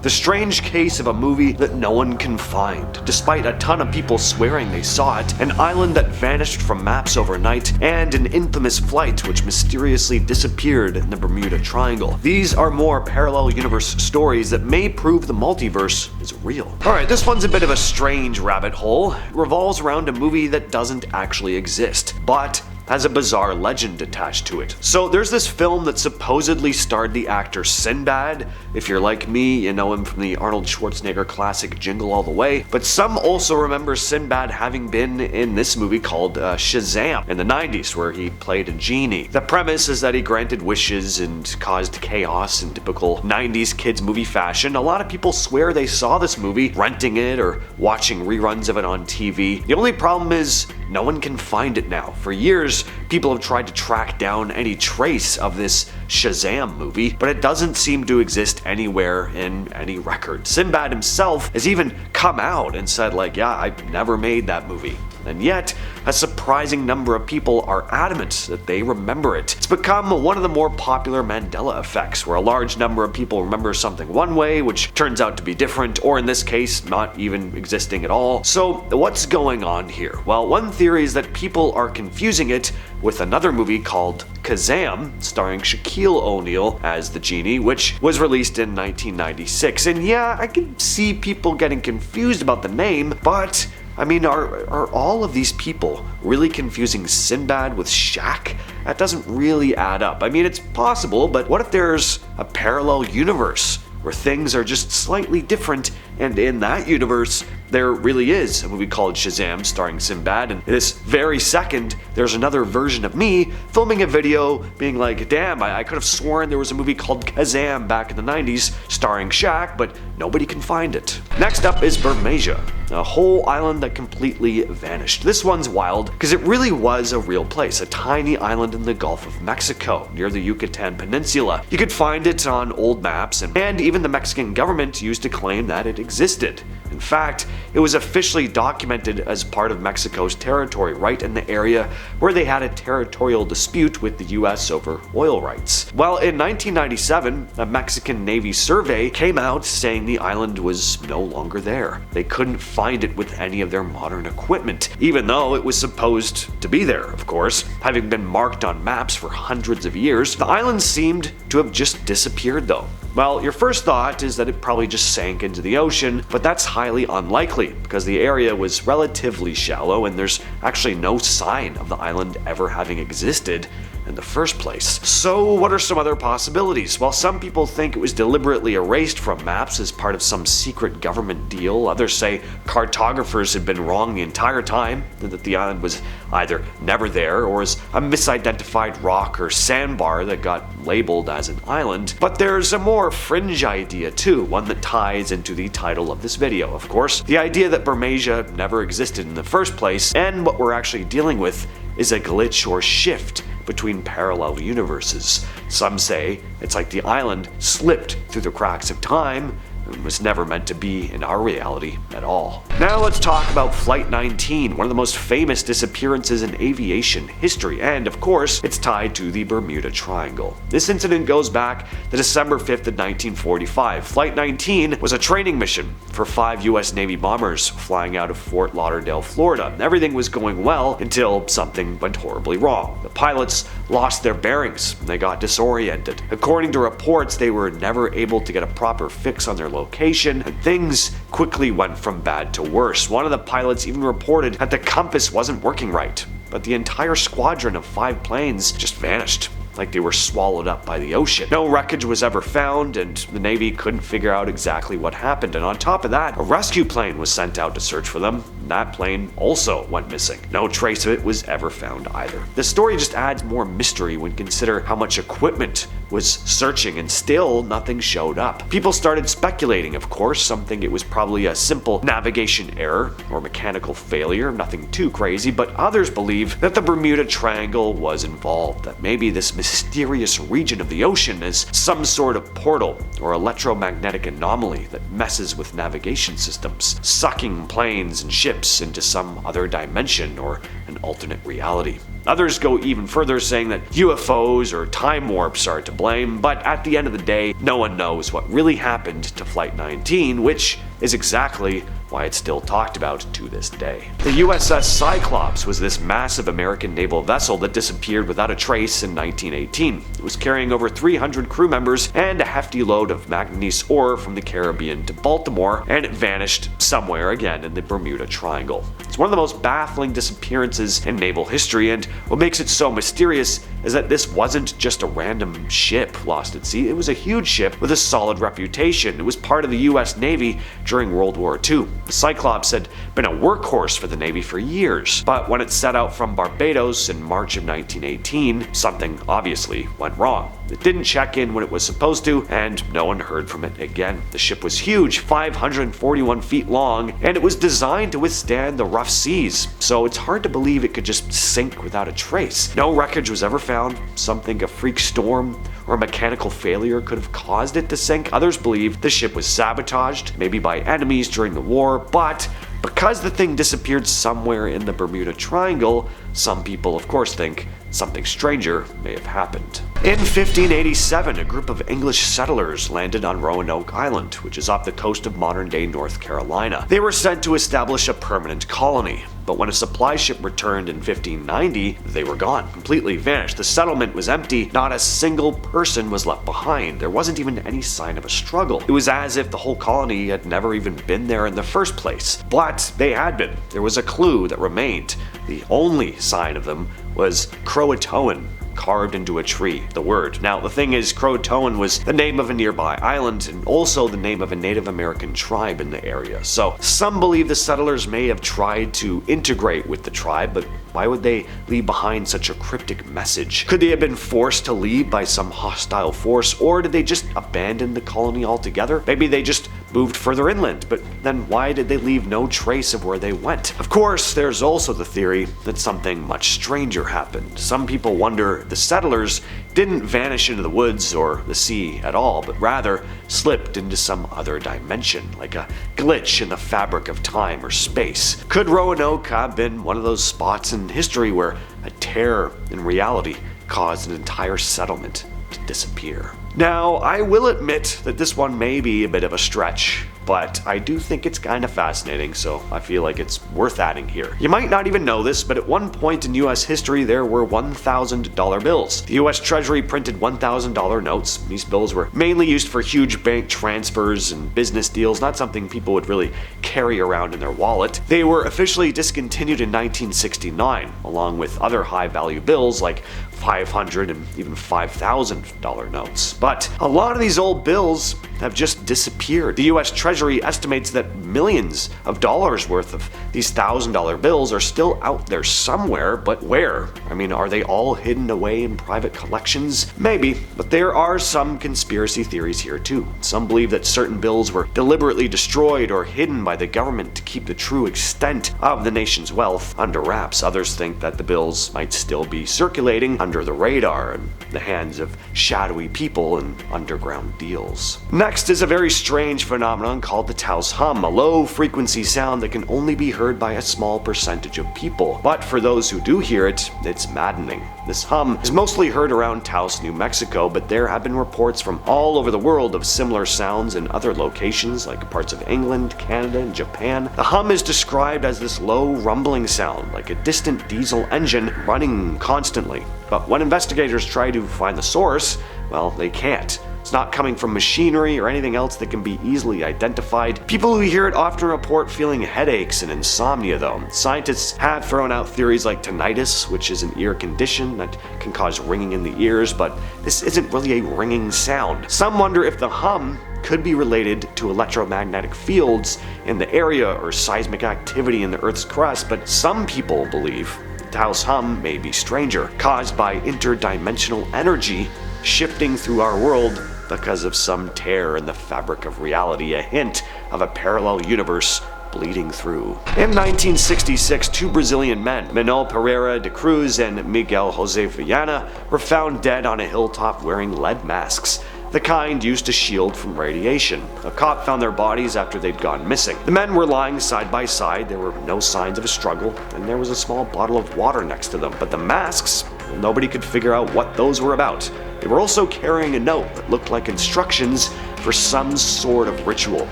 The strange case of a movie that no one can find, despite a ton of people swearing they saw it, an island that vanished from maps overnight, and an infamous flight which mysteriously disappeared in the Bermuda Triangle. These are more parallel universe stories that may prove the multiverse is real. Alright, this one's a bit of a strange rabbit hole. It revolves around a movie that doesn't actually exist, but has a bizarre legend attached to it. So there's this film that supposedly starred the actor Sinbad. If you're like me, you know him from the Arnold Schwarzenegger classic Jingle All the Way, but some also remember Sinbad having been in this movie called Shazam in the 90s, where he played a genie. The premise is that he granted wishes and caused chaos in typical 90s kids movie fashion. A lot of people swear they saw this movie, renting it or watching reruns of it on TV. The only problem is no one can find it now. For years, people have tried to track down any trace of this Shazam movie, but it doesn't seem to exist anywhere in any record. Sinbad himself has even come out and said, yeah, I never made that movie. And yet, a surprising number of people are adamant that they remember it. It's become one of the more popular Mandela effects, where a large number of people remember something one way, which turns out to be different, or in this case, not even existing at all. So, what's going on here? Well, one theory is that people are confusing it with another movie called Kazam, starring Shaquille O'Neal as the genie, which was released in 1996. And yeah, I can see people getting confused about the name, but I mean, are all of these people really confusing Sinbad with Shaq? That doesn't really add up. I mean, it's possible, but what if there's a parallel universe where things are just slightly different, and in that universe, there really is a movie called Shazam starring Sinbad, and this very second, there's another version of me filming a video being like, damn, I could have sworn there was a movie called Kazam back in the 90s starring Shaq, but nobody can find it. Next up is Bermeja, a whole island that completely vanished. This one's wild because it really was a real place, a tiny island in the Gulf of Mexico near the Yucatan Peninsula. You could find it on old maps, and even the Mexican government used to claim that it existed. In fact, it was officially documented as part of Mexico's territory, right in the area where they had a territorial dispute with the US over oil rights. Well, in 1997, a Mexican Navy survey came out saying the island was no longer there. They couldn't find it with any of their modern equipment, even though it was supposed to be there, of course. Having been marked on maps for hundreds of years, the island seemed to have just disappeared though. Well, your first thought is that it probably just sank into the ocean, but that's highly unlikely because the area was relatively shallow and there's actually no sign of the island ever having existed in the first place. So what are some other possibilities? Well, some people think it was deliberately erased from maps as part of some secret government deal. Others say cartographers had been wrong the entire time, and that the island was either never there or is a misidentified rock or sandbar that got labeled as an island. But there's a more fringe idea too, one that ties into the title of this video, of course. The idea that Bermeja never existed in the first place, and what we're actually dealing with is a glitch or shift between parallel universes. Some say it's like the island slipped through the cracks of time and was never meant to be in our reality at all. Now let's talk about Flight 19, one of the most famous disappearances in aviation history, and of course, it's tied to the Bermuda Triangle. This incident goes back to December 5th of 1945. Flight 19 was a training mission for 5 US Navy bombers flying out of Fort Lauderdale, Florida. Everything was going well until something went horribly wrong. The pilots lost their bearings and they got disoriented. According to reports, they were never able to get a proper fix on their location, and things quickly went from bad to worse. One of the pilots even reported that the compass wasn't working right, but the entire squadron of 5 planes just vanished, like they were swallowed up by the ocean. No wreckage was ever found, and the Navy couldn't figure out exactly what happened. And on top of that, a rescue plane was sent out to search for them. That plane also went missing. No trace of it was ever found either. The story just adds more mystery when consider how much equipment was searching and still nothing showed up. People started speculating, of course. Some think it was probably a simple navigation error or mechanical failure, nothing too crazy, but others believe that the Bermuda Triangle was involved, that maybe this mysterious region of the ocean is some sort of portal or electromagnetic anomaly that messes with navigation systems, sucking planes and ships into some other dimension or an alternate reality. Others go even further, saying that UFOs or time warps are at the blame, but at the end of the day, no one knows what really happened to Flight 19, which is exactly why it's still talked about to this day. The USS Cyclops was this massive American naval vessel that disappeared without a trace in 1918. It was carrying over 300 crew members and a hefty load of manganese ore from the Caribbean to Baltimore, and it vanished somewhere again in the Bermuda Triangle. It's one of the most baffling disappearances in naval history, and what makes it so mysterious is that this wasn't just a random ship lost at sea. It was a huge ship with a solid reputation. It was part of the US Navy during World War II. The Cyclops had been a workhorse for the Navy for years, but when it set out from Barbados in March of 1918, something obviously went wrong. It didn't check in when it was supposed to, and no one heard from it again. The ship was huge, 541 feet long, and it was designed to withstand the rough seas, so it's hard to believe it could just sink without a trace. No wreckage was ever found. Some think a freak storm or a mechanical failure could have caused it to sink. Others believe the ship was sabotaged, maybe by enemies during the war, but because the thing disappeared somewhere in the Bermuda Triangle, some people of course think something stranger may have happened. In 1587, a group of English settlers landed on Roanoke Island, which is off the coast of modern-day North Carolina. They were sent to establish a permanent colony, but when a supply ship returned in 1590, they were gone, completely vanished. The settlement was empty, not a single person was left behind. There wasn't even any sign of a struggle. It was as if the whole colony had never even been there in the first place. But they had been. There was a clue that remained. The only sign of them was Croatoan, carved into a tree, the word. Now, the thing is, Croatoan was the name of a nearby island and also the name of a Native American tribe in the area. So, some believe the settlers may have tried to integrate with the tribe, but why would they leave behind such a cryptic message? Could they have been forced to leave by some hostile force, or did they just abandon the colony altogether? Maybe they just moved further inland, but then why did they leave no trace of where they went? Of course, there's also the theory that something much stranger happened. Some people wonder the settlers didn't vanish into the woods or the sea at all, but rather slipped into some other dimension, like a glitch in the fabric of time or space. Could Roanoke have been one of those spots in history where a tear in reality caused an entire settlement to disappear? Now, I will admit that this one may be a bit of a stretch, but I do think it's kind of fascinating, so I feel like it's worth adding here. You might not even know this, but at one point in US history there were $1,000 bills. The US Treasury printed $1,000 notes. These bills were mainly used for huge bank transfers and business deals, not something people would really carry around in their wallet. They were officially discontinued in 1969, along with other high-value bills like $500 and even $5,000 notes. But a lot of these old bills have just disappeared. The US Treasury estimates that millions of dollars worth of these $1,000 bills are still out there somewhere, but where? I mean, are they all hidden away in private collections? Maybe, but there are some conspiracy theories here too. Some believe that certain bills were deliberately destroyed or hidden by the government to keep the true extent of the nation's wealth under wraps. Others think that the bills might still be circulating under the radar in the hands of shadowy people and underground deals. Next is a very strange phenomenon called the Taos Hum, a low-frequency sound that can only be heard by a small percentage of people. But for those who do hear it, it's maddening. This hum is mostly heard around Taos, New Mexico, but there have been reports from all over the world of similar sounds in other locations like parts of England, Canada, and Japan. The hum is described as this low rumbling sound, like a distant diesel engine running constantly. But when investigators try to find the source, well, they can't. It's not coming from machinery or anything else that can be easily identified. People who hear it often report feeling headaches and insomnia though. Scientists have thrown out theories like tinnitus, which is an ear condition that can cause ringing in the ears, but this isn't really a ringing sound. Some wonder if the hum could be related to electromagnetic fields in the area or seismic activity in the Earth's crust, but some people believe the Taos Hum may be stranger, caused by interdimensional energy shifting through our world because of some tear in the fabric of reality, a hint of a parallel universe bleeding through. In 1966, two Brazilian men, Manuel Pereira de Cruz and Miguel Jose Viana, were found dead on a hilltop wearing lead masks, the kind used to shield from radiation. A cop found their bodies after they'd gone missing. The men were lying side by side, there were no signs of a struggle, and there was a small bottle of water next to them. But the masks, nobody could figure out what those were about. They were also carrying a note that looked like instructions for some sort of ritual,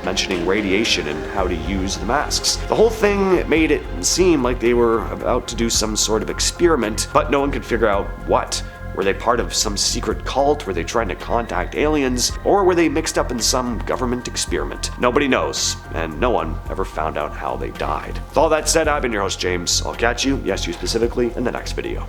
mentioning radiation and how to use the masks. The whole thing made it seem like they were about to do some sort of experiment, but no one could figure out what. Were they part of some secret cult? Were they trying to contact aliens? Or were they mixed up in some government experiment? Nobody knows, and no one ever found out how they died. With all that said, I've been your host, James. I'll catch you, yes, you specifically, in the next video.